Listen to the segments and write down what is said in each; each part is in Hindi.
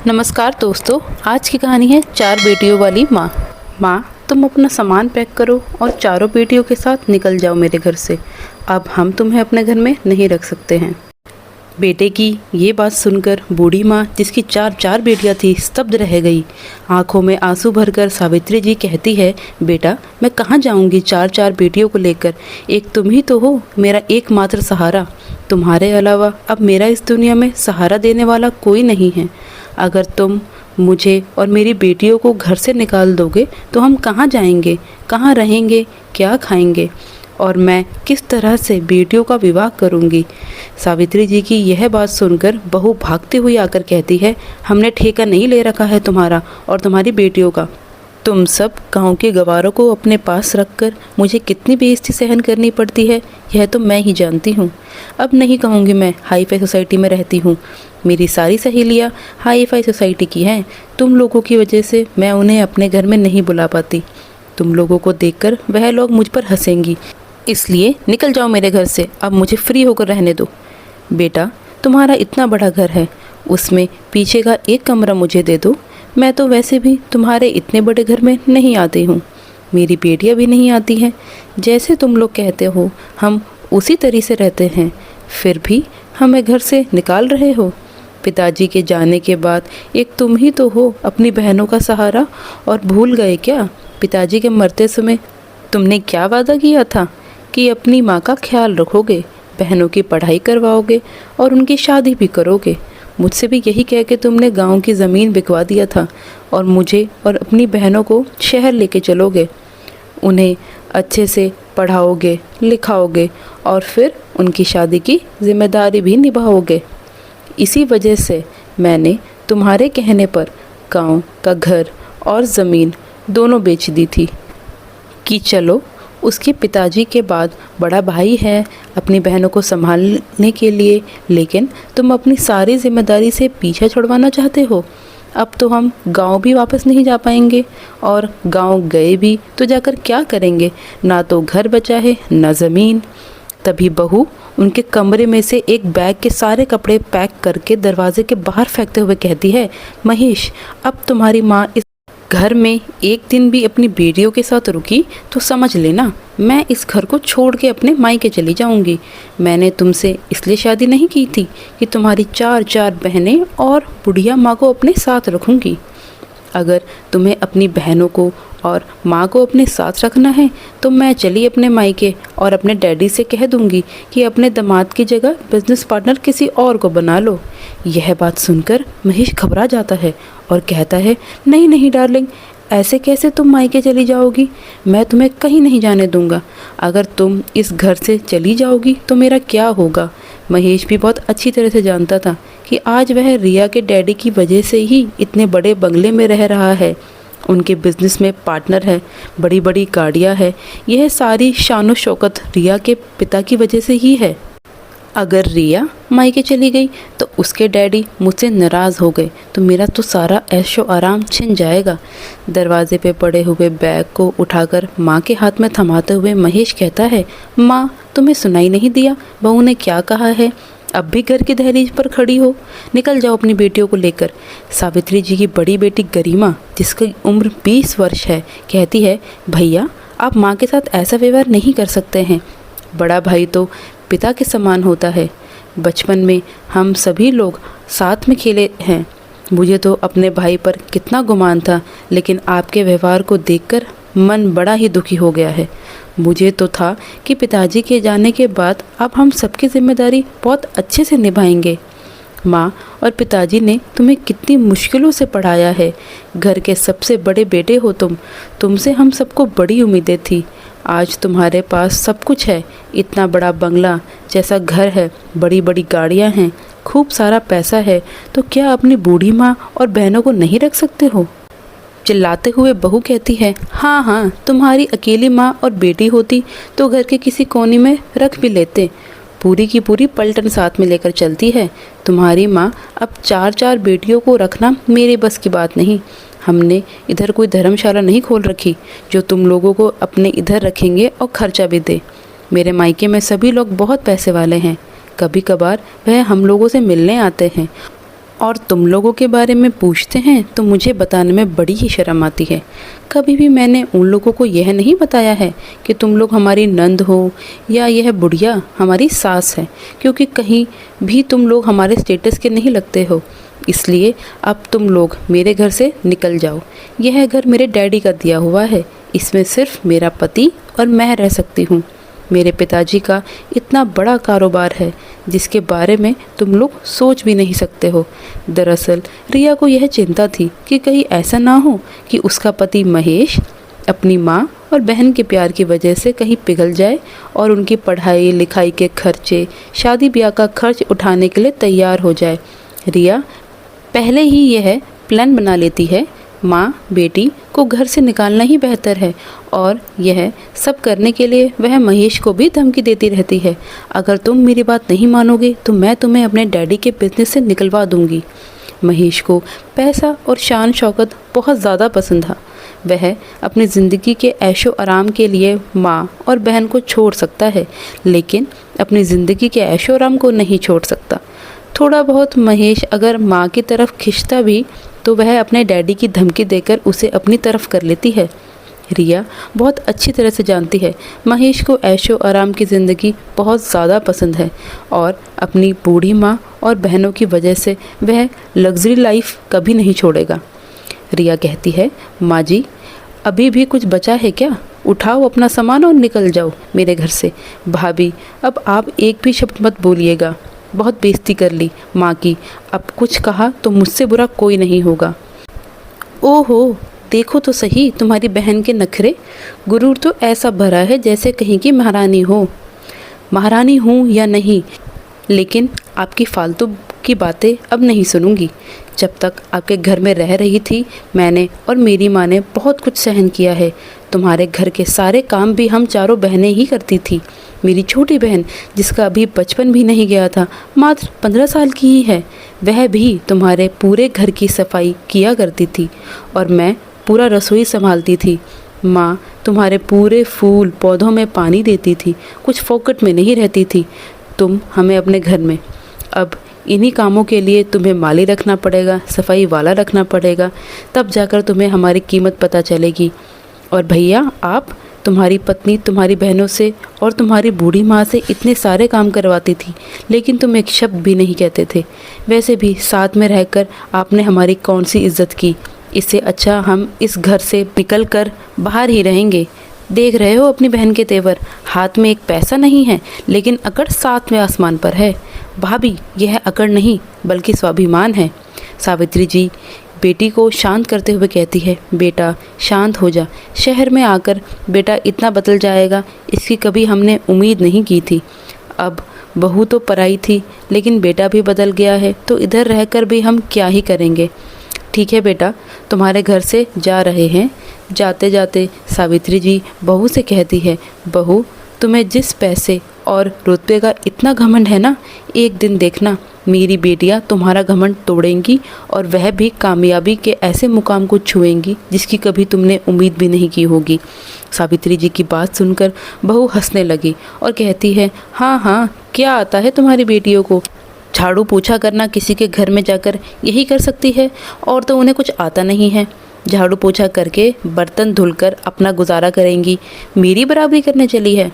नमस्कार दोस्तों, आज की कहानी है चार बेटियों वाली माँ। माँ, तुम अपना सामान पैक करो और चारों बेटियों के साथ निकल जाओ मेरे घर से। अब हम तुम्हें अपने घर में नहीं रख सकते हैं। बेटे की ये बात सुनकर बूढ़ी माँ, जिसकी चार चार बेटियाँ थी, स्तब्ध रह गई। आंखों में आंसू भरकर सावित्री जी कहती है, बेटा मैं कहाँ जाऊँगी चार चार बेटियों को लेकर। एक तुम ही तो हो मेरा एकमात्र सहारा। तुम्हारे अलावा अब मेरा इस दुनिया में सहारा देने वाला कोई नहीं है। अगर तुम मुझे और मेरी बेटियों को घर से निकाल दोगे तो हम कहाँ जाएंगे, कहाँ रहेंगे, क्या खाएंगे और मैं किस तरह से बेटियों का विवाह करूँगी। सावित्री जी की यह बात सुनकर बहू भागती हुई आकर कहती है, हमने ठेका नहीं ले रखा है तुम्हारा और तुम्हारी बेटियों का। तुम सब गांव के गवारों को अपने पास रखकर मुझे कितनी बेइज्जती सहन करनी पड़ती है, यह तो मैं ही जानती हूँ। अब नहीं कहूँगी मैं हाई फाई सोसाइटी में रहती हूँ। मेरी सारी सहेलियाँ हाई फाई सोसाइटी की हैं। तुम लोगों की वजह से मैं उन्हें अपने घर में नहीं बुला पाती। तुम लोगों को देखकर वह लोग मुझ पर हंसेंगी, इसलिए निकल जाओ मेरे घर से। अब मुझे फ्री होकर रहने दो। बेटा, तुम्हारा इतना बड़ा घर है, उसमें पीछे का एक कमरा मुझे दे दो। मैं तो वैसे भी तुम्हारे इतने बड़े घर में नहीं आती हूँ, मेरी बेटियाँ भी नहीं आती हैं। जैसे तुम लोग कहते हो हम उसी तरह से रहते हैं, फिर भी हमें घर से निकाल रहे हो। पिताजी के जाने के बाद एक तुम ही तो हो अपनी बहनों का सहारा। और भूल गए क्या पिताजी के मरते समय तुमने क्या वादा किया था कि अपनी माँ का ख्याल रखोगे, बहनों की पढ़ाई करवाओगे और उनकी शादी भी करोगे। मुझसे भी यही कह के तुमने गांव की ज़मीन बिकवा दिया था और मुझे और अपनी बहनों को शहर लेके चलोगे। उन्हें अच्छे से पढ़ाओगे, लिखाओगे और फिर उनकी शादी की जिम्मेदारी भी निभाओगे। इसी वजह से मैंने तुम्हारे कहने पर गांव का घर और ज़मीन दोनों बेच दी थी कि चलो उसके पिताजी के बाद बड़ा भाई है अपनी बहनों को संभालने के लिए, लेकिन तुम अपनी सारी जिम्मेदारी से पीछा छुड़वाना चाहते हो। अब तो हम गांव भी वापस नहीं जा पाएंगे और गांव गए भी तो जाकर क्या करेंगे, ना तो घर बचा है ना ज़मीन। तभी बहू उनके कमरे में से एक बैग के सारे कपड़े पैक करके दरवाजे के बाहर फेंकते हुए कहती है, महेश, अब तुम्हारी माँ इस घर में एक दिन भी अपनी बेटियों के साथ रुकी तो समझ लेना मैं इस घर को छोड़ के अपने मायके चली जाऊंगी। मैंने तुमसे इसलिए शादी नहीं की थी कि तुम्हारी चार चार बहनें और बुढ़िया माँ को अपने साथ रखूंगी। अगर तुम्हें अपनी बहनों को और माँ को अपने साथ रखना है तो मैं चली अपने मायके और अपने डैडी से कह दूंगी कि अपने दामाद की जगह बिजनेस पार्टनर किसी और को बना लो। यह बात सुनकर महेश घबरा जाता है और कहता है, नहीं नहीं डार्लिंग, ऐसे कैसे तुम मायके चली जाओगी। मैं तुम्हें कहीं नहीं जाने दूंगा। अगर तुम इस घर से चली जाओगी तो मेरा क्या होगा। महेश भी बहुत अच्छी तरह से जानता था कि आज वह रिया के डैडी की वजह से ही इतने बड़े बंगले में रह रहा है। उनके बिजनेस में पार्टनर है, बड़ी बड़ी गाड़ियाँ है। यह सारी शानो शौकत रिया के पिता की वजह से ही है। अगर रिया मायके चली गई तो उसके डैडी मुझसे नाराज़ हो गए तो मेरा तो सारा ऐशो आराम छिन जाएगा। दरवाजे पे पड़े हुए बैग को उठाकर माँ के हाथ में थमाते हुए महेश कहता है, माँ, तुम्हें सुनाई नहीं दिया बहू ने क्या कहा है। अब भी घर की दहलीज पर खड़ी हो, निकल जाओ अपनी बेटियों को लेकर। सावित्री जी की बड़ी बेटी गरिमा, जिसकी उम्र 20 वर्ष है, कहती है, भैया आप माँ के साथ ऐसा व्यवहार नहीं कर सकते हैं। बड़ा भाई तो पिता के समान होता है। बचपन में हम सभी लोग साथ में खेले हैं। मुझे तो अपने भाई पर कितना गुमान था, लेकिन आपके व्यवहार को देखकर मन बड़ा ही दुखी हो गया है। मुझे तो था कि पिताजी के जाने के बाद अब हम सबकी जिम्मेदारी बहुत अच्छे से निभाएंगे। माँ और पिताजी ने तुम्हें कितनी मुश्किलों से पढ़ाया है। घर के सबसे बड़े बेटे हो तुम, तुमसे हम सबको बड़ी उम्मीदें थी। आज तुम्हारे पास सब कुछ है, इतना बड़ा बंगला जैसा घर है, बड़ी बड़ी गाड़ियाँ हैं, खूब सारा पैसा है, तो क्या अपनी बूढ़ी माँ और बहनों को नहीं रख सकते हो। चिल्लाते हुए बहू कहती है, हाँ हाँ, तुम्हारी अकेली माँ और बेटी होती तो घर के किसी कोने में रख भी लेते। पूरी की पूरी पलटन साथ में लेकर चलती है। तुम्हारी माँ अब चार चार बेटियों को रखना मेरे बस की बात नहीं। हमने इधर कोई धर्मशाला नहीं खोल रखी जो तुम लोगों को अपने इधर रखेंगे और खर्चा भी दे। मेरे मायके में सभी लोग बहुत पैसे वाले हैं। कभी कभार वह हम लोगों से मिलने आते हैं और तुम लोगों के बारे में पूछते हैं तो मुझे बताने में बड़ी ही शर्म आती है। कभी भी मैंने उन लोगों को यह नहीं बताया है कि तुम लोग हमारी नंद हो या यह बुढ़िया हमारी सास है, क्योंकि कहीं भी तुम लोग हमारे स्टेटस के नहीं लगते हो। इसलिए अब तुम लोग मेरे घर से निकल जाओ। यह घर मेरे डैडी का दिया हुआ है, इसमें सिर्फ मेरा पति और मैं रह सकती हूँ। मेरे पिताजी का इतना बड़ा कारोबार है जिसके बारे में तुम लोग सोच भी नहीं सकते हो। दरअसल रिया को यह चिंता थी कि कहीं ऐसा ना हो कि उसका पति महेश अपनी माँ और बहन के प्यार की वजह से कहीं पिघल जाए और उनकी पढ़ाई लिखाई के खर्चे, शादी ब्याह का खर्च उठाने के लिए तैयार हो जाए। रिया पहले ही यह प्लान बना लेती है। माँ बेटी को घर से निकालना ही बेहतर है, और यह सब करने के लिए वह महेश को भी धमकी देती रहती है। अगर तुम मेरी बात नहीं मानोगे तो मैं तुम्हें अपने डैडी के बिजनेस से निकलवा दूंगी। महेश को पैसा और शान शौकत बहुत ज़्यादा पसंद था। वह अपनी ज़िंदगी के ऐशो आराम के लिए माँ और बहन को छोड़ सकता है, लेकिन अपनी ज़िंदगी के ऐशो आराम को नहीं छोड़ सकता। थोड़ा बहुत महेश अगर माँ की तरफ खिंचता भी तो वह अपने डैडी की धमकी देकर उसे अपनी तरफ कर लेती है। रिया बहुत अच्छी तरह से जानती है महेश को ऐशो आराम की ज़िंदगी बहुत ज़्यादा पसंद है, और अपनी बूढ़ी माँ और बहनों की वजह से वह लग्जरी लाइफ कभी नहीं छोड़ेगा। रिया कहती है, माँ जी अभी भी कुछ बचा है क्या? उठाओ अपना सामान और निकल जाओ मेरे घर से। भाभी अब आप एक भी शब्द मत बोलिएगा, बहुत बेइज्जती कर ली माँ की। अब कुछ कहा तो मुझसे बुरा कोई नहीं होगा। ओहो देखो तो सही तुम्हारी बहन के नखरे, गुरूर तो ऐसा भरा है जैसे कहीं की महारानी हो। महारानी हूँ या नहीं, लेकिन आपकी फालतू की बातें अब नहीं सुनूंगी। जब तक आपके घर में रह रही थी मैंने और मेरी माँ ने बहुत कुछ सहन किया है। तुम्हारे घर के सारे काम भी हम चारों बहनें ही करती थी। मेरी छोटी बहन जिसका अभी बचपन भी नहीं गया था, मात्र 15 साल की ही है, वह भी तुम्हारे पूरे घर की सफाई किया करती थी, और मैं पूरा रसोई संभालती थी। माँ तुम्हारे पूरे फूल पौधों में पानी देती थी, कुछ फोकट में नहीं रहती थी। तुम हमें अपने घर में अब इन्हीं कामों के लिए तुम्हें माली रखना पड़ेगा, सफाई वाला रखना पड़ेगा, तब जाकर तुम्हें हमारी कीमत पता चलेगी। और भैया आप, तुम्हारी पत्नी तुम्हारी बहनों से और तुम्हारी बूढ़ी माँ से इतने सारे काम करवाती थी, लेकिन तुम एक शब्द भी नहीं कहते थे। वैसे भी साथ में रहकर आपने हमारी कौन सी इज्जत की। इससे अच्छा हम इस घर से निकल कर बाहर ही रहेंगे। देख रहे हो अपनी बहन के तेवर, हाथ में एक पैसा नहीं है लेकिन अकड़ साथ में आसमान पर है। भाभी यह अकड़ नहीं बल्कि स्वाभिमान है। सावित्री जी बेटी को शांत करते हुए कहती है, बेटा शांत हो जा। शहर में आकर बेटा इतना बदल जाएगा इसकी कभी हमने उम्मीद नहीं की थी। अब बहू तो पराई थी लेकिन बेटा भी बदल गया है, तो इधर रहकर भी हम क्या ही करेंगे। ठीक है बेटा तुम्हारे घर से जा रहे हैं। जाते जाते सावित्री जी बहू से कहती है, बहू तुम्हें जिस पैसे और रुतबे का इतना घमंड है ना, एक दिन देखना मेरी बेटियां तुम्हारा घमंड तोड़ेंगी और वह भी कामयाबी के ऐसे मुकाम को छुएंगी जिसकी कभी तुमने उम्मीद भी नहीं की होगी। सावित्री जी की बात सुनकर बहू हंसने लगी और कहती है, हाँ हाँ क्या आता है तुम्हारी बेटियों को, झाड़ू पोछा करना किसी के घर में जाकर यही कर सकती है, और तो उन्हें कुछ आता नहीं है। झाड़ू पोछा करके बर्तन धुलकर अपना गुजारा करेंगी, मेरी बराबरी करने चली है।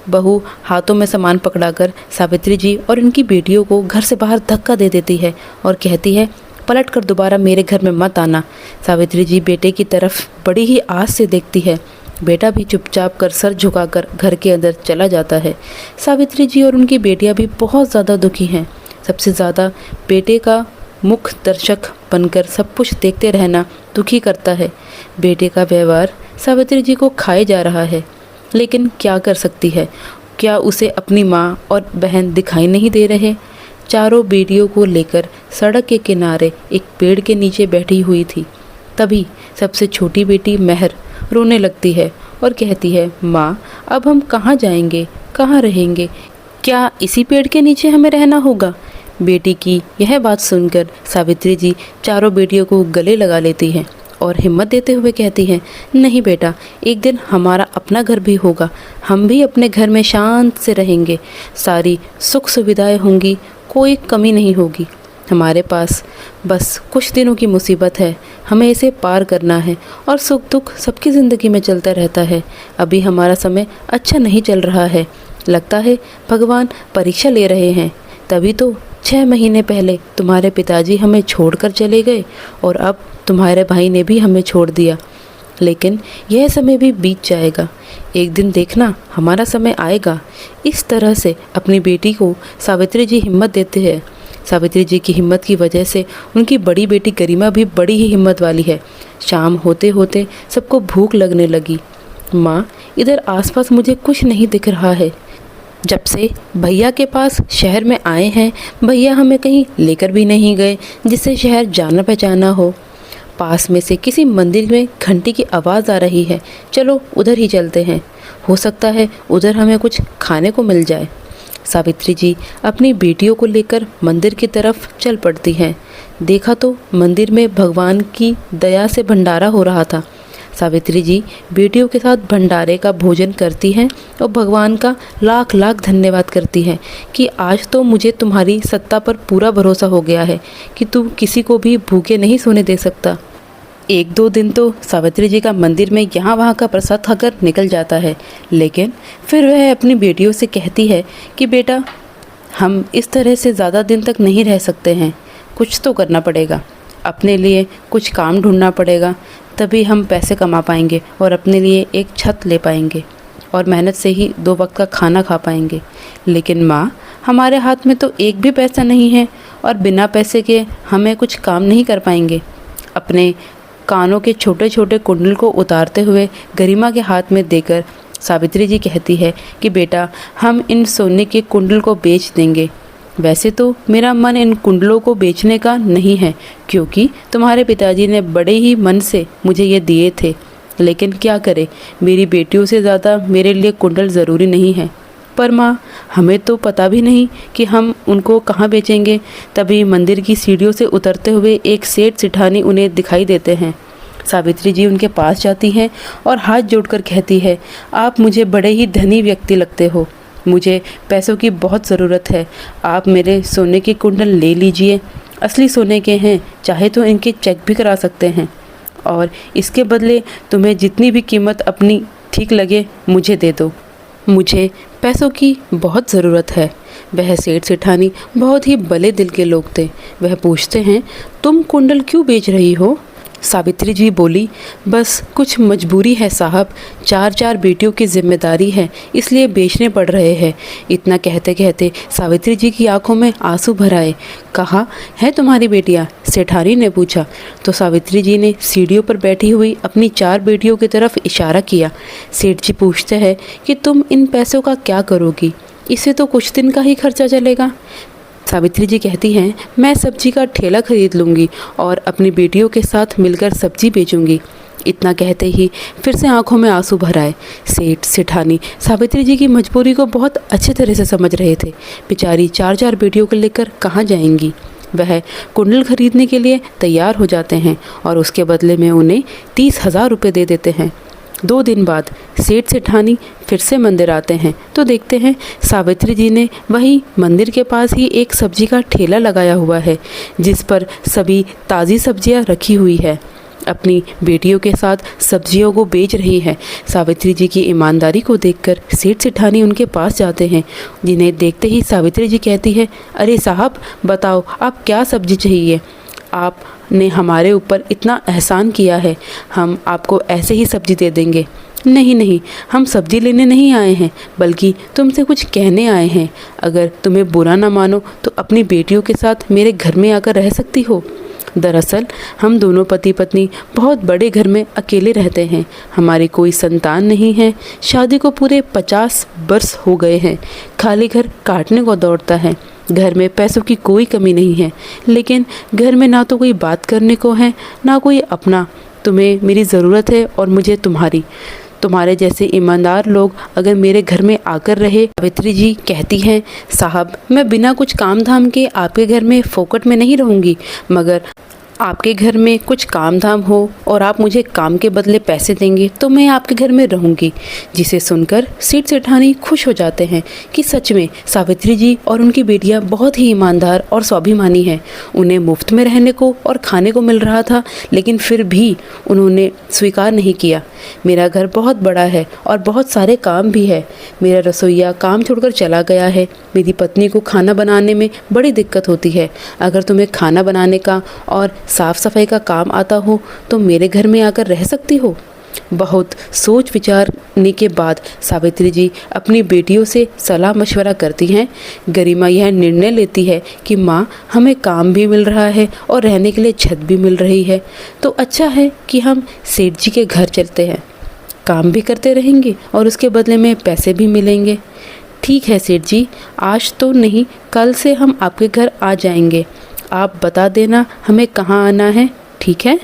बहू हाथों में सामान पकड़ाकर सावित्री जी और इनकी बेटियों को घर से बाहर धक्का दे देती है और कहती है, पलट कर दोबारा मेरे घर में मत आना। सावित्री जी बेटे की तरफ बड़ी ही आस से देखती है। बेटा भी चुपचाप कर सर झुकाकर घर के अंदर चला जाता है। सावित्री जी और उनकी बेटियां भी बहुत ज़्यादा दुखी हैं। सबसे ज़्यादा बेटे का मुख दर्शक बनकर सब कुछ देखते रहना दुखी करता है। बेटे का व्यवहार सावित्री जी को खाए जा रहा है, लेकिन क्या कर सकती है। क्या उसे अपनी माँ और बहन दिखाई नहीं दे रहे। चारों बेटियों को लेकर सड़क के किनारे एक पेड़ के नीचे बैठी हुई थी। तभी सबसे छोटी बेटी महर रोने लगती है और कहती है, माँ अब हम कहाँ जाएंगे, कहाँ रहेंगे, क्या इसी पेड़ के नीचे हमें रहना होगा। बेटी की यह बात सुनकर सावित्री जी चारों बेटियों को गले लगा लेती हैं और हिम्मत देते हुए कहती हैं, नहीं बेटा एक दिन हमारा अपना घर भी होगा, हम भी अपने घर में शांत से रहेंगे, सारी सुख सुविधाएं होंगी, कोई कमी नहीं होगी। हमारे पास बस कुछ दिनों की मुसीबत है, हमें इसे पार करना है और सुख दुख सबकी ज़िंदगी में चलता रहता है। अभी हमारा समय अच्छा नहीं चल रहा है, लगता है भगवान परीक्षा ले रहे हैं। तभी तो 6 महीने पहले तुम्हारे पिताजी हमें छोड़कर चले गए और अब तुम्हारे भाई ने भी हमें छोड़ दिया। लेकिन यह समय भी बीत जाएगा, एक दिन देखना हमारा समय आएगा। इस तरह से अपनी बेटी को सावित्री जी हिम्मत देते हैं। सावित्री जी की हिम्मत की वजह से उनकी बड़ी बेटी गरिमा भी बड़ी ही हिम्मत वाली है। शाम होते होते सबको भूख लगने लगी। माँ, इधर आसपास मुझे कुछ नहीं दिख रहा है। जब से भैया के पास शहर में आए हैं, भैया हमें कहीं लेकर भी नहीं गए जिससे शहर जाना पहचाना हो। पास में से किसी मंदिर में घंटी की आवाज़ आ रही है, चलो उधर ही चलते हैं, हो सकता है उधर हमें कुछ खाने को मिल जाए। सावित्री जी अपनी बेटियों को लेकर मंदिर की तरफ चल पड़ती हैं। देखा तो मंदिर में भगवान की दया से भंडारा हो रहा था। सावित्री जी बेटियों के साथ भंडारे का भोजन करती हैं और भगवान का लाख लाख धन्यवाद करती हैं कि आज तो मुझे तुम्हारी सत्ता पर पूरा भरोसा हो गया है कि तू किसी को भी भूखे नहीं सोने दे सकता। 1-2 दिन तो सावित्री जी का मंदिर में यहाँ वहाँ का प्रसाद खाकर निकल जाता है, लेकिन फिर वह अपनी बेटियों से कहती है कि बेटा, हम इस तरह से ज़्यादा दिन तक नहीं रह सकते हैं, कुछ तो करना पड़ेगा, अपने लिए कुछ काम ढूंढना पड़ेगा, तभी हम पैसे कमा पाएंगे और अपने लिए एक छत ले पाएंगे और मेहनत से ही 2 वक्त का खाना खा पाएंगे। लेकिन माँ, हमारे हाथ में तो एक भी पैसा नहीं है और बिना पैसे के हमें कुछ काम नहीं कर पाएंगे। अपने कानों के छोटे छोटे कुंडल को उतारते हुए गरिमा के हाथ में देकर सावित्री जी कहती है कि बेटा, हम इन सोने के कुंडल को बेच देंगे। वैसे तो मेरा मन इन कुंडलों को बेचने का नहीं है, क्योंकि तुम्हारे पिताजी ने बड़े ही मन से मुझे ये दिए थे, लेकिन क्या करें, मेरी बेटियों से ज़्यादा मेरे लिए कुंडल ज़रूरी नहीं है। पर माँ, हमें तो पता भी नहीं कि हम उनको कहाँ बेचेंगे। तभी मंदिर की सीढ़ियों से उतरते हुए एक सेठ सिठानी उन्हें दिखाई देते हैं। सावित्री जी उनके पास जाती हैं और हाथ जोड़कर कहती है, आप मुझे बड़े ही धनी व्यक्ति लगते हो, मुझे पैसों की बहुत ज़रूरत है, आप मेरे सोने के कुंडल ले लीजिए, असली सोने के हैं, चाहे तो इनके चेक भी करा सकते हैं और इसके बदले तुम्हें जितनी भी कीमत अपनी ठीक लगे मुझे दे दो, मुझे पैसों की बहुत ज़रूरत है। वह सेठ सेठानी बहुत ही भले दिल के लोग थे। वह पूछते हैं, तुम कुंडल क्यों बेच रही हो? सावित्री जी बोली, बस कुछ मजबूरी है साहब, 4 बेटियों की जिम्मेदारी है, इसलिए बेचने पड़ रहे हैं। इतना कहते कहते सावित्री जी की आंखों में आंसू भर आए। कहाँ है तुम्हारी बेटियाँ? सेठानी ने पूछा तो सावित्री जी ने सीढ़ियों पर बैठी हुई अपनी 4 बेटियों की तरफ इशारा किया। सेठ जी पूछते हैं कि तुम इन पैसों का क्या करोगी? इससे तो कुछ दिन का ही खर्चा चलेगा। सावित्री जी कहती हैं, मैं सब्जी का ठेला खरीद लूँगी और अपनी बेटियों के साथ मिलकर सब्जी बेचूंगी। इतना कहते ही फिर से आंखों में आंसू भर आए। सेठ सेठानी सावित्री जी की मजबूरी को बहुत अच्छे तरह से समझ रहे थे। बेचारी 4 बेटियों को लेकर कहाँ जाएंगी। वह कुंडल खरीदने के लिए तैयार हो जाते हैं और उसके बदले में उन्हें 30,000 रुपये दे देते हैं। 2 दिन बाद सेठ सेठानी फिर से मंदिर आते हैं तो देखते हैं सावित्री जी ने वही मंदिर के पास ही एक सब्जी का ठेला लगाया हुआ है, जिस पर सभी ताज़ी सब्जियां रखी हुई है। अपनी बेटियों के साथ सब्जियों को बेच रही है। सावित्री जी की ईमानदारी को देखकर सेठ सेठानी उनके पास जाते हैं, जिन्हें देखते ही सावित्री जी कहती है, अरे साहब बताओ, आप क्या सब्जी चाहिए? आपने हमारे ऊपर इतना एहसान किया है, हम आपको ऐसे ही सब्जी दे देंगे। नहीं नहीं, हम सब्जी लेने नहीं आए हैं, बल्कि तुमसे कुछ कहने आए हैं। अगर तुम्हें बुरा ना मानो तो अपनी बेटियों के साथ मेरे घर में आकर रह सकती हो। दरअसल हम दोनों पति पत्नी बहुत बड़े घर में अकेले रहते हैं, हमारी कोई संतान नहीं है। शादी को पूरे 50 वर्ष हो गए हैं। खाली घर काटने को दौड़ता है। घर में पैसों की कोई कमी नहीं है, लेकिन घर में ना तो कोई बात करने को है, ना कोई अपना। तुम्हें मेरी ज़रूरत है और मुझे तुम्हारी। तुम्हारे जैसे ईमानदार लोग अगर मेरे घर में आकर रहे। सावित्री जी कहती हैं, साहब मैं बिना कुछ काम धाम के आपके घर में फोकट में नहीं रहूँगी, मगर आपके घर में कुछ काम धाम हो और आप मुझे काम के बदले पैसे देंगे तो मैं आपके घर में रहूंगी। जिसे सुनकर सेठ सेठानी खुश हो जाते हैं कि सच में सावित्री जी और उनकी बेटियां बहुत ही ईमानदार और स्वाभिमानी हैं। उन्हें मुफ्त में रहने को और खाने को मिल रहा था, लेकिन फिर भी उन्होंने स्वीकार नहीं किया। मेरा घर बहुत बड़ा है और बहुत सारे काम भी है। मेरा रसोइया काम छोड़कर चला गया है। मेरी पत्नी को खाना बनाने में बड़ी दिक्कत होती है। अगर तुम्हें खाना बनाने का और साफ सफाई का काम आता हो तो मेरे घर में आकर रह सकती हो। बहुत सोच विचारने के बाद सावित्री जी अपनी बेटियों से सलाह मशवरा करती हैं। गरिमा यह निर्णय लेती है कि माँ, हमें काम भी मिल रहा है और रहने के लिए छत भी मिल रही है, तो अच्छा है कि हम सेठ जी के घर चलते हैं। काम भी करते रहेंगे और उसके बदले में पैसे भी मिलेंगे। ठीक है सेठ जी, आज तो नहीं, कल से हम आपके घर आ जाएंगे। आप बता देना हमें कहाँ आना है, ठीक है?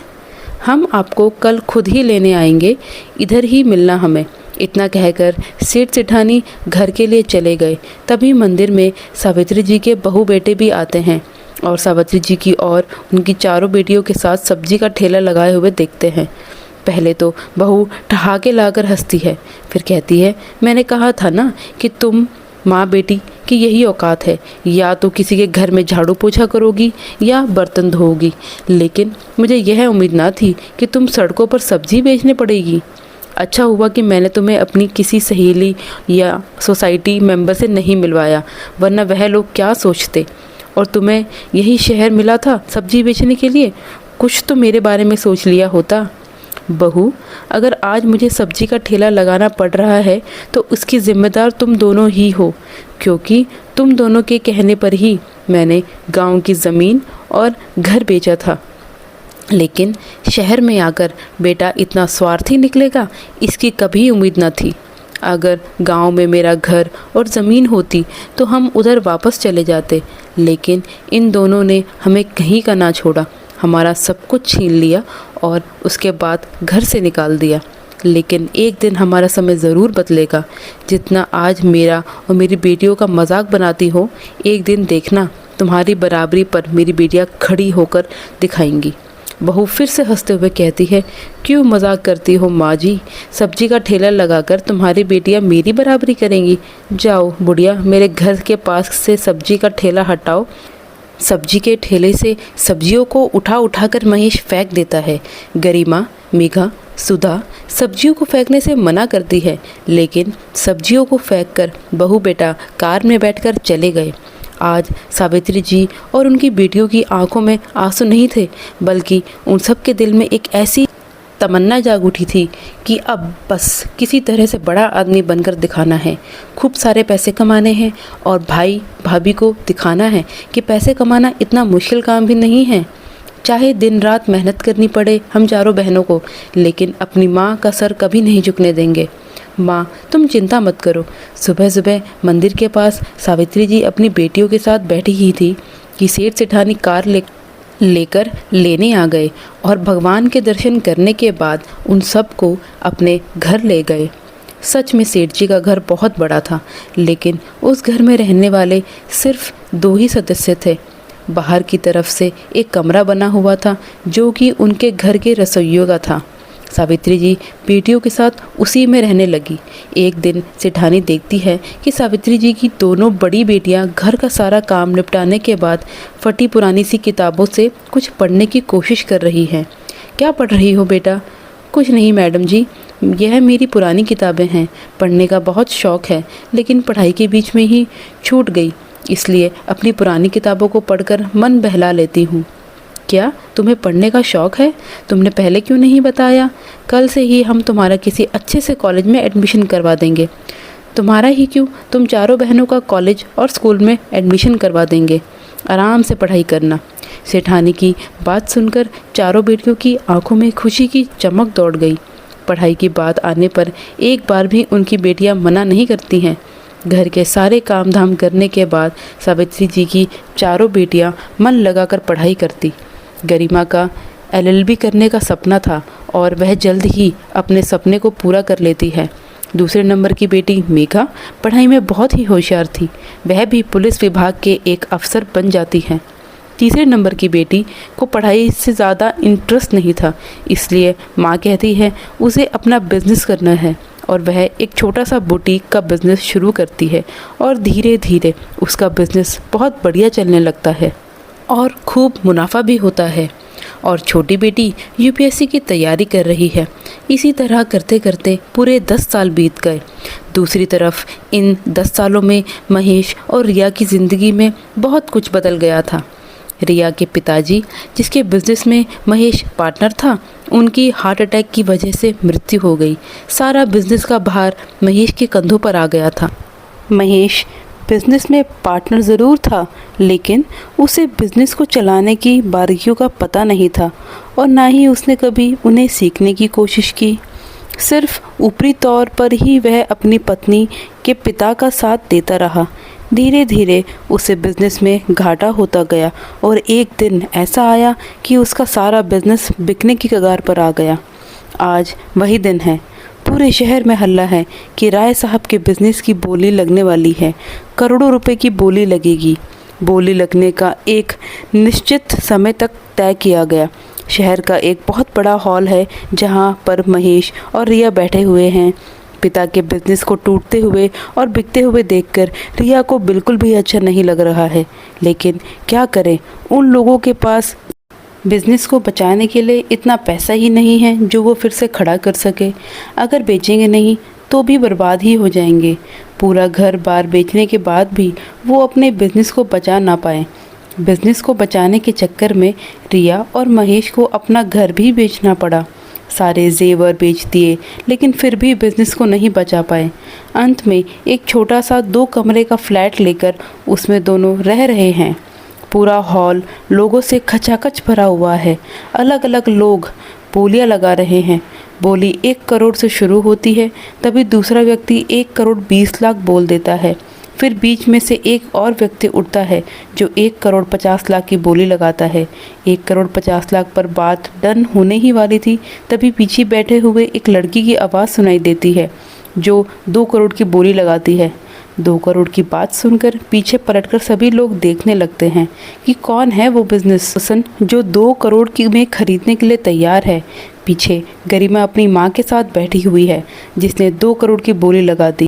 हम आपको कल खुद ही लेने आएंगे, इधर ही मिलना हमें। इतना कहकर सेठ सेठानी घर के लिए चले गए। तभी मंदिर में सावित्री जी के बहू बेटे भी आते हैं और सावित्री जी की और उनकी चारों बेटियों के साथ सब्जी का ठेला लगाए हुए देखते हैं। पहले तो बहू ठहाके लाकर हंसती है, फिर कहती है, मैंने कहा था ना कि तुम माँ बेटी की यही औकात है, या तो किसी के घर में झाड़ू पोछा करोगी या बर्तन धोओगी, लेकिन मुझे यह उम्मीद ना थी कि तुम सड़कों पर सब्जी बेचने पड़ेगी। अच्छा हुआ कि मैंने तुम्हें अपनी किसी सहेली या सोसाइटी मेंबर से नहीं मिलवाया, वरना वह लोग क्या सोचते। और तुम्हें यही शहर मिला था सब्जी बेचने के लिए, कुछ तो मेरे बारे में सोच लिया होता। बहू, अगर आज मुझे सब्जी का ठेला लगाना पड़ रहा है तो उसकी जिम्मेदार तुम दोनों ही हो, क्योंकि तुम दोनों के कहने पर ही मैंने गांव की ज़मीन और घर बेचा था। लेकिन शहर में आकर बेटा इतना स्वार्थी निकलेगा, इसकी कभी उम्मीद न थी। अगर गांव में मेरा घर और ज़मीन होती तो हम उधर वापस चले जाते, लेकिन इन दोनों ने हमें कहीं का ना छोड़ा, हमारा सब कुछ छीन लिया और उसके बाद घर से निकाल दिया। लेकिन एक दिन हमारा समय ज़रूर बदलेगा। जितना आज मेरा और मेरी बेटियों का मजाक बनाती हो, एक दिन देखना तुम्हारी बराबरी पर मेरी बेटियां खड़ी होकर दिखाएंगी। बहू फिर से हंसते हुए कहती है, क्यों मजाक करती हो माँ जी? सब्जी का ठेला लगाकर तुम्हारी बेटियां मेरी बराबरी करेंगी? जाओ बुढ़िया, मेरे घर के पास से सब्जी का ठेला हटाओ। सब्जी के ठेले से सब्जियों को उठा उठाकर महेश फेंक देता है। गरिमा, मेघा, सुधा सब्जियों को फेंकने से मना करती है, लेकिन सब्जियों को फेंककर बहू बेटा कार में बैठकर चले गए। आज सावित्री जी और उनकी बेटियों की आंखों में आंसू नहीं थे, बल्कि उन सब के दिल में एक ऐसी तमन्ना जाग उठी थी कि अब बस किसी तरह से बड़ा आदमी बनकर दिखाना है, खूब सारे पैसे कमाने हैं और भाई भाभी को दिखाना है कि पैसे कमाना इतना मुश्किल काम भी नहीं है। चाहे दिन रात मेहनत करनी पड़े हम चारों बहनों को, लेकिन अपनी माँ का सर कभी नहीं झुकने देंगे। माँ, तुम चिंता मत करो। सुबह सुबह मंदिर के पास सावित्री जी अपनी बेटियों के साथ बैठी ही थी कि सेठ सेठानी कार लेकर लेने आ गए और भगवान के दर्शन करने के बाद उन सब को अपने घर ले गए। सच में सेठ जी का घर बहुत बड़ा था, लेकिन उस घर में रहने वाले सिर्फ 2 ही सदस्य थे। बाहर की तरफ से एक कमरा बना हुआ था जो कि उनके घर के रसोइयों का था। सावित्री जी बेटियों के साथ उसी में रहने लगी। एक दिन सेठानी देखती है कि सावित्री जी की दोनों बड़ी बेटियां घर का सारा काम निपटाने के बाद फटी पुरानी सी किताबों से कुछ पढ़ने की कोशिश कर रही हैं। क्या पढ़ रही हो बेटा? कुछ नहीं मैडम जी, यह मेरी पुरानी किताबें हैं। पढ़ने का बहुत शौक़ है, लेकिन पढ़ाई के बीच में ही छूट गई, इसलिए अपनी पुरानी किताबों को पढ़कर मन बहला लेती हूँ। क्या तुम्हें पढ़ने का शौक़ है? तुमने पहले क्यों नहीं बताया? कल से ही हम तुम्हारा किसी अच्छे से कॉलेज में एडमिशन करवा देंगे। तुम्हारा ही क्यों, तुम चारों बहनों का कॉलेज और स्कूल में एडमिशन करवा देंगे। आराम से पढ़ाई करना। सेठानी की बात सुनकर चारों बेटियों की आंखों में खुशी की चमक दौड़ गई। पढ़ाई की बात आने पर एक बार भी उनकी बेटियां मना नहीं करती हैं। घर के सारे काम धाम करने के बाद सावित्री जी की चारों बेटियां मन लगाकर पढ़ाई करती। गरिमा का LLB करने का सपना था और वह जल्द ही अपने सपने को पूरा कर लेती है। दूसरे नंबर की बेटी मेघा पढ़ाई में बहुत ही होशियार थी। वह भी पुलिस विभाग के एक अफसर बन जाती है। तीसरे नंबर की बेटी को पढ़ाई से ज़्यादा इंटरेस्ट नहीं था, इसलिए माँ कहती है उसे अपना बिजनेस करना है और वह एक छोटा सा बुटीक का बिज़नेस शुरू करती है और धीरे धीरे उसका बिज़नेस बहुत बढ़िया चलने लगता है और खूब मुनाफा भी होता है। और छोटी बेटी यूपीएससी की तैयारी कर रही है। इसी तरह करते करते पूरे 10 साल बीत गए। दूसरी तरफ इन 10 सालों में महेश और रिया की ज़िंदगी में बहुत कुछ बदल गया था। रिया के पिताजी, जिसके बिज़नेस में महेश पार्टनर था, उनकी हार्ट अटैक की वजह से मृत्यु हो गई। सारा बिज़नेस का भार महेश के कंधों पर आ गया था। महेश बिज़नेस में पार्टनर ज़रूर था, लेकिन उसे बिज़नेस को चलाने की बारीकियों का पता नहीं था और ना ही उसने कभी उन्हें सीखने की कोशिश की। सिर्फ ऊपरी तौर पर ही वह अपनी पत्नी के पिता का साथ देता रहा। धीरे धीरे उसे बिज़नेस में घाटा होता गया और एक दिन ऐसा आया कि उसका सारा बिज़नेस बिकने की कगार पर आ गया। आज वही दिन है। पूरे शहर में हल्ला है कि राय साहब के बिज़नेस की बोली लगने वाली है। करोड़ों रुपए की बोली लगेगी। बोली लगने का एक निश्चित समय तक तय किया गया। शहर का एक बहुत बड़ा हॉल है जहां पर महेश और रिया बैठे हुए हैं। पिता के बिज़नेस को टूटते हुए और बिकते हुए देखकर रिया को बिल्कुल भी अच्छा नहीं लग रहा है, लेकिन क्या करें, उन लोगों के पास बिज़नेस को बचाने के लिए इतना पैसा ही नहीं है जो वो फिर से खड़ा कर सके। अगर बेचेंगे नहीं तो भी बर्बाद ही हो जाएंगे। पूरा घर बार बेचने के बाद भी वो अपने बिज़नेस को बचा ना पाए। बिज़नेस को बचाने के चक्कर में रिया और महेश को अपना घर भी बेचना पड़ा। सारे जेवर बेच दिए, लेकिन फिर भी बिज़नेस को नहीं बचा पाए। अंत में एक छोटा सा 2 कमरे का फ्लैट लेकर उसमें दोनों रह रहे हैं। पूरा हॉल लोगों से खचाखच भरा हुआ है। अलग अलग लोग बोलियां लगा रहे हैं। बोली 1 करोड़ से शुरू होती है, तभी दूसरा व्यक्ति 1 करोड़ 20 लाख बोल देता है। फिर बीच में से एक और व्यक्ति उठता है जो 1 करोड़ 50 लाख की बोली लगाता है। 1 करोड़ 50 लाख पर बात डन होने ही वाली थी, तभी पीछे बैठे हुए एक लड़की की आवाज़ सुनाई देती है जो 2 करोड़ की बोली लगाती है। 2 करोड़ की बात सुनकर पीछे पलटकर सभी लोग देखने लगते हैं कि कौन है वो बिजनेस पर्सन जो 2 करोड़ की में खरीदने के लिए तैयार है। पीछे गरिमा अपनी माँ के साथ बैठी हुई है जिसने 2 करोड़ की बोली लगा दी।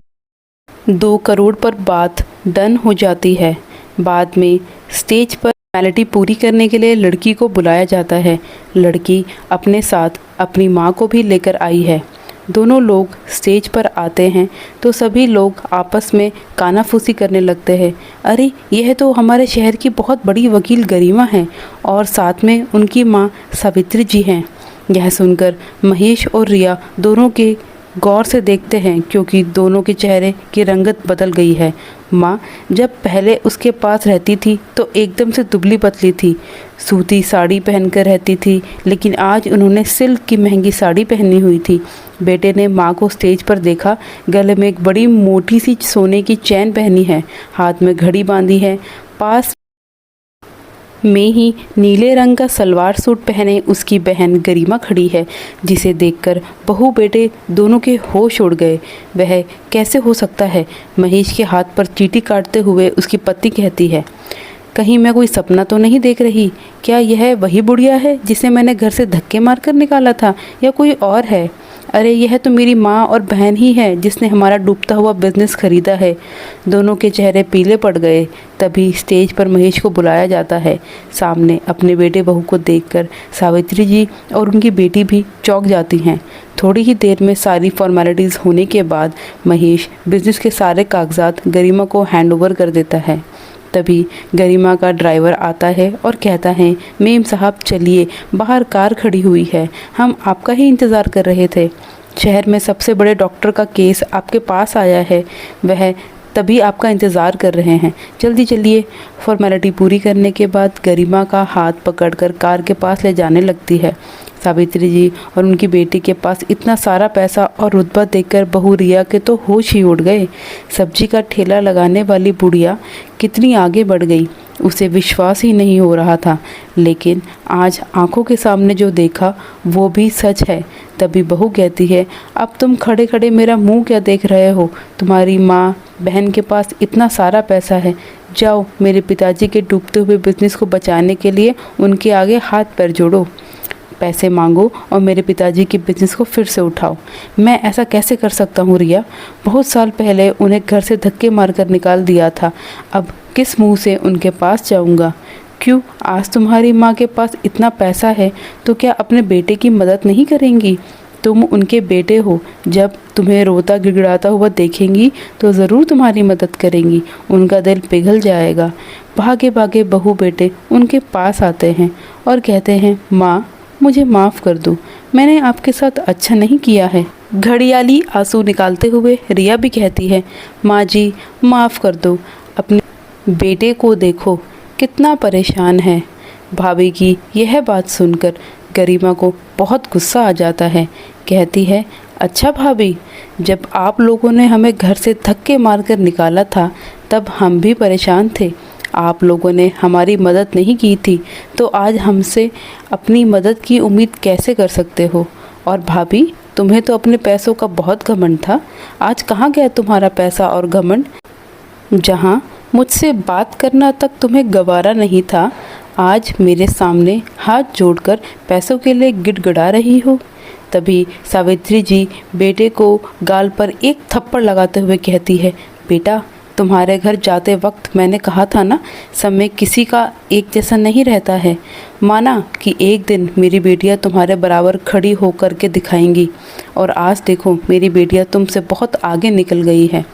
2 करोड़ पर बात डन हो जाती है। बाद में स्टेज पर फॉर्मेलिटी पूरी करने के लिए लड़की को बुलाया जाता है। लड़की अपने साथ अपनी माँ को भी लेकर आई है। दोनों लोग स्टेज पर आते हैं तो सभी लोग आपस में कानाफूसी करने लगते हैं। अरे, यह तो हमारे शहर की बहुत बड़ी वकील गरिमा है और साथ में उनकी माँ सावित्री जी हैं। यह सुनकर महेश और रिया दोनों के गौर से देखते हैं क्योंकि दोनों के चेहरे की रंगत बदल गई है। माँ जब पहले उसके पास रहती थी तो एकदम से दुबली पतली थी, सूती साड़ी पहनकर रहती थी, लेकिन आज उन्होंने सिल्क की महंगी साड़ी पहनी हुई थी। बेटे ने माँ को स्टेज पर देखा। गले में एक बड़ी मोटी सी सोने की चैन पहनी है, हाथ में घड़ी बांधी है। पास में ही नीले रंग का सलवार सूट पहने उसकी बहन गरिमा खड़ी है, जिसे देखकर बहू बेटे दोनों के होश उड़ गए। वह कैसे हो सकता है? महेश के हाथ पर चींटी काटते हुए उसकी पत्नी कहती है, कहीं मैं कोई सपना तो नहीं देख रही? क्या यह वही बुढ़िया है जिसे मैंने घर से धक्के मारकर निकाला था, या कोई और है? अरे, यह तो मेरी माँ और बहन ही है जिसने हमारा डूबता हुआ बिजनेस खरीदा है। दोनों के चेहरे पीले पड़ गए। तभी स्टेज पर महेश को बुलाया जाता है। सामने अपने बेटे बहू को देखकर सावित्री जी और उनकी बेटी भी चौंक जाती हैं। थोड़ी ही देर में सारी फॉर्मेलिटीज़ होने के बाद महेश बिजनेस के सारे कागजात गरिमा को हैंडओवर कर देता है। तभी गरिमा का ड्राइवर आता है और कहता है, मेम साहब चलिए, बाहर कार खड़ी हुई है, हम आपका ही इंतज़ार कर रहे थे। शहर में सबसे बड़े डॉक्टर का केस आपके पास आया है, वह तभी आपका इंतज़ार कर रहे हैं, जल्दी चलिए। फॉर्मेलिटी पूरी करने के बाद गरिमा का हाथ पकड़कर कार के पास ले जाने लगती है। सावित्री जी और उनकी बेटी के पास इतना सारा पैसा और रुतबा देखकर बहू रिया के तो होश ही उड़ गए। सब्जी का ठेला लगाने वाली बुढ़िया कितनी आगे बढ़ गई, उसे विश्वास ही नहीं हो रहा था। लेकिन आज आंखों के सामने जो देखा वो भी सच है। तभी बहू कहती है, अब तुम खड़े खड़े मेरा मुंह क्या देख रहे हो? तुम्हारी माँ बहन के पास इतना सारा पैसा है, जाओ मेरे पिताजी के डूबते हुए बिजनेस को बचाने के लिए उनके आगे हाथ पैर जोड़ो, पैसे मांगो और मेरे पिताजी के बिजनेस को फिर से उठाओ। मैं ऐसा कैसे कर सकता हूँ रिया? बहुत साल पहले उन्हें घर से धक्के मारकर निकाल दिया था, अब किस मुंह से उनके पास जाऊँगा? क्यों, आज तुम्हारी माँ के पास इतना पैसा है तो क्या अपने बेटे की मदद नहीं करेंगी? तुम उनके बेटे हो, जब तुम्हें रोता गिड़गिड़ाता हुआ देखेंगी तो ज़रूर तुम्हारी मदद करेंगी, उनका दिल पिघल जाएगा। भागे भागे बहू बेटे उनके पास आते हैं और कहते हैं, माँ मुझे माफ़ कर दो, मैंने आपके साथ अच्छा नहीं किया है। घड़ियाली आंसू निकालते हुए रिया भी कहती है, माँ जी माफ़ कर दो, अपने बेटे को देखो कितना परेशान है। भाभी की यह बात सुनकर गरिमा को बहुत गुस्सा आ जाता है। कहती है, अच्छा भाभी, जब आप लोगों ने हमें घर से धक्के मारकर निकाला था तब हम भी परेशान थे, आप लोगों ने हमारी मदद नहीं की थी तो आज हमसे अपनी मदद की उम्मीद कैसे कर सकते हो? और भाभी तुम्हें तो अपने पैसों का बहुत घमंड था, आज कहाँ गया तुम्हारा पैसा और घमंड? जहाँ मुझसे बात करना तक तुम्हें गवारा नहीं था, आज मेरे सामने हाथ जोड़कर पैसों के लिए गिड़गिड़ा रही हो। तभी सावित्री जी बेटे को गाल पर एक थप्पड़ लगाते हुए कहती है, बेटा तुम्हारे घर जाते वक्त मैंने कहा था ना, समय किसी का एक जैसा नहीं रहता है। माना कि एक दिन मेरी बेटियां तुम्हारे बराबर खड़ी होकर के दिखाएंगी, और आज देखो मेरी बेटियां तुमसे बहुत आगे निकल गई है।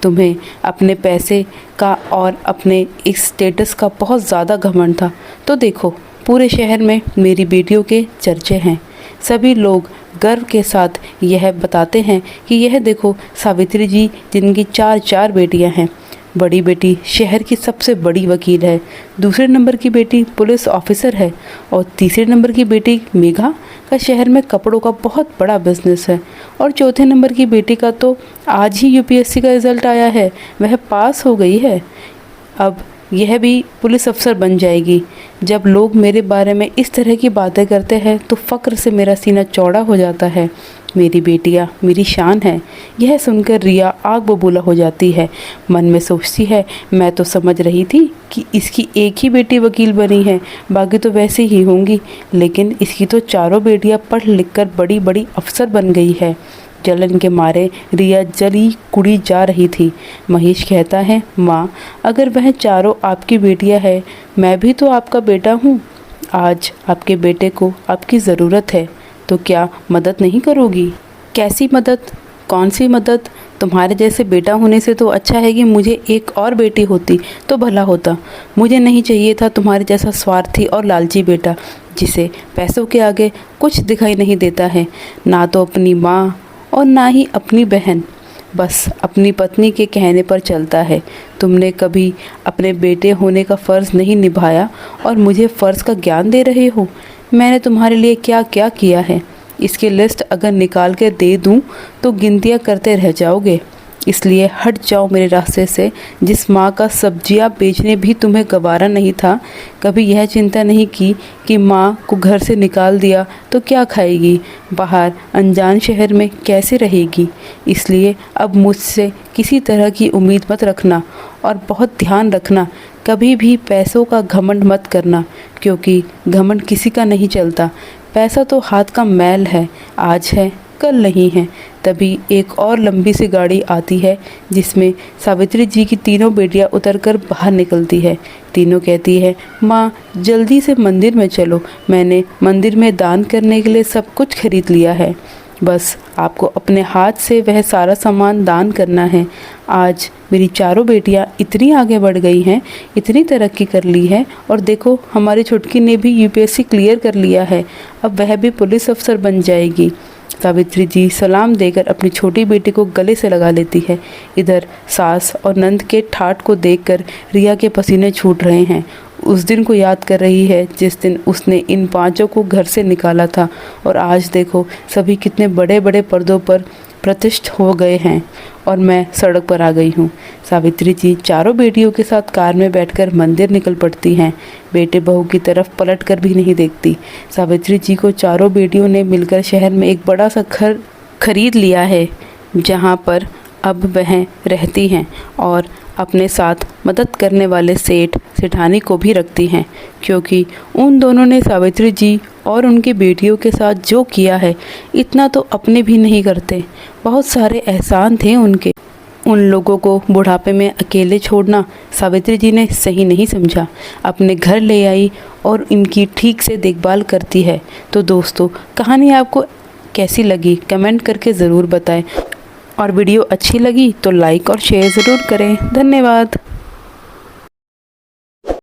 तुम्हें अपने पैसे का और अपने इस स्टेटस का बहुत ज़्यादा घमंड था, तो देखो पूरे शहर में मेरी बेटियों के चर्चे हैं। सभी लोग गर्व के साथ यह बताते हैं कि यह देखो सावित्री जी जिनकी चार बेटियां हैं। बड़ी बेटी शहर की सबसे बड़ी वकील है, दूसरे नंबर की बेटी पुलिस ऑफिसर है और तीसरे नंबर की बेटी मेघा का शहर में कपड़ों का बहुत बड़ा बिजनेस है, और चौथे नंबर की बेटी का तो आज ही यूपीएससी का रिज़ल्ट आया है, वह पास हो गई है, अब यह भी पुलिस अफसर बन जाएगी। जब लोग मेरे बारे में इस तरह की बातें करते हैं तो फ़क्र से मेरा सीना चौड़ा हो जाता है। मेरी बेटियाँ मेरी शान है। यह सुनकर रिया आग बबूला हो जाती है। मन में सोचती है, मैं तो समझ रही थी कि इसकी एक ही बेटी वकील बनी है, बाकी तो वैसे ही होंगी, लेकिन इसकी तो चारों बेटियाँ पढ़ लिख कर बड़ी बड़ी अफसर बन गई है। जलन के मारे रिया जली कुड़ी जा रही थी। महेश कहता है, माँ अगर वह चारों आपकी बेटियाँ हैं, मैं भी तो आपका बेटा हूँ। आज आपके बेटे को आपकी ज़रूरत है, तो क्या मदद नहीं करोगी? कैसी मदद? कौन सी मदद? तुम्हारे जैसे बेटा होने से तो अच्छा है कि मुझे एक और बेटी होती तो भला होता। मुझे नहीं चाहिए था तुम्हारे जैसा स्वार्थी और लालची बेटा, जिसे पैसों के आगे कुछ दिखाई नहीं देता है, ना तो अपनी माँ और ना ही अपनी बहन, बस अपनी पत्नी के कहने पर चलता है। तुमने कभी अपने बेटे होने का फ़र्ज़ नहीं निभाया और मुझे फ़र्ज़ का ज्ञान दे रहे हो। मैंने तुम्हारे लिए क्या क्या किया है, इसकी लिस्ट अगर निकाल कर दे दूं तो गिनतियां करते रह जाओगे। इसलिए हट जाओ मेरे रास्ते से। जिस माँ का सब्जियां बेचने भी तुम्हें गवारा नहीं था, कभी यह चिंता नहीं की कि माँ को घर से निकाल दिया तो क्या खाएगी, बाहर अनजान शहर में कैसे रहेगी। इसलिए अब मुझसे किसी तरह की उम्मीद मत रखना, और बहुत ध्यान रखना, कभी भी पैसों का घमंड मत करना, क्योंकि घमंड किसी का नहीं चलता। पैसा तो हाथ का मैल है, आज है कल नहीं है। तभी एक और लंबी सी गाड़ी आती है जिसमें सावित्री जी की तीनों बेटियां उतरकर बाहर निकलती है। तीनों कहती है, माँ जल्दी से मंदिर में चलो, मैंने मंदिर में दान करने के लिए सब कुछ खरीद लिया है, बस आपको अपने हाथ से वह सारा सामान दान करना है। आज मेरी चारों बेटियां इतनी आगे बढ़ गई हैं, इतनी तरक्की कर ली है, और देखो हमारी छुटकी ने भी यूपीएससी क्लियर कर लिया है, अब वह भी पुलिस अफसर बन जाएगी। सावित्री जी सलाम देकर अपनी छोटी बेटी को गले से लगा लेती है। इधर सास और नंद के ठाठ को देखकर रिया के पसीने छूट रहे हैं उस दिन को याद कर रही है जिस दिन उसने इन पांचों को घर से निकाला था। और आज देखो सभी कितने बड़े बड़े पर्दों पर प्रतिष्ठित हो गए हैं और मैं सड़क पर आ गई हूँ। सावित्री जी चारों बेटियों के साथ कार में बैठकर मंदिर निकल पड़ती हैं। बेटे बहू की तरफ पलट कर भी नहीं देखती। सावित्री जी को चारों बेटियों ने मिलकर शहर में एक बड़ा सा घर खरीद लिया है, जहाँ पर अब वह रहती हैं और अपने साथ मदद करने वाले सेठ सेठानी को भी रखती हैं, क्योंकि उन दोनों ने सावित्री जी और उनकी बेटियों के साथ जो किया है इतना तो अपने भी नहीं करते। बहुत सारे एहसान थे उनके। उन लोगों को बुढ़ापे में अकेले छोड़ना सावित्री जी ने सही नहीं समझा। अपने घर ले आई और इनकी ठीक से देखभाल करती है। तो दोस्तों, कहानी आपको कैसी लगी कमेंट करके ज़रूर बताएं और वीडियो अच्छी लगी तो लाइक और शेयर ज़रूर करें। धन्यवाद।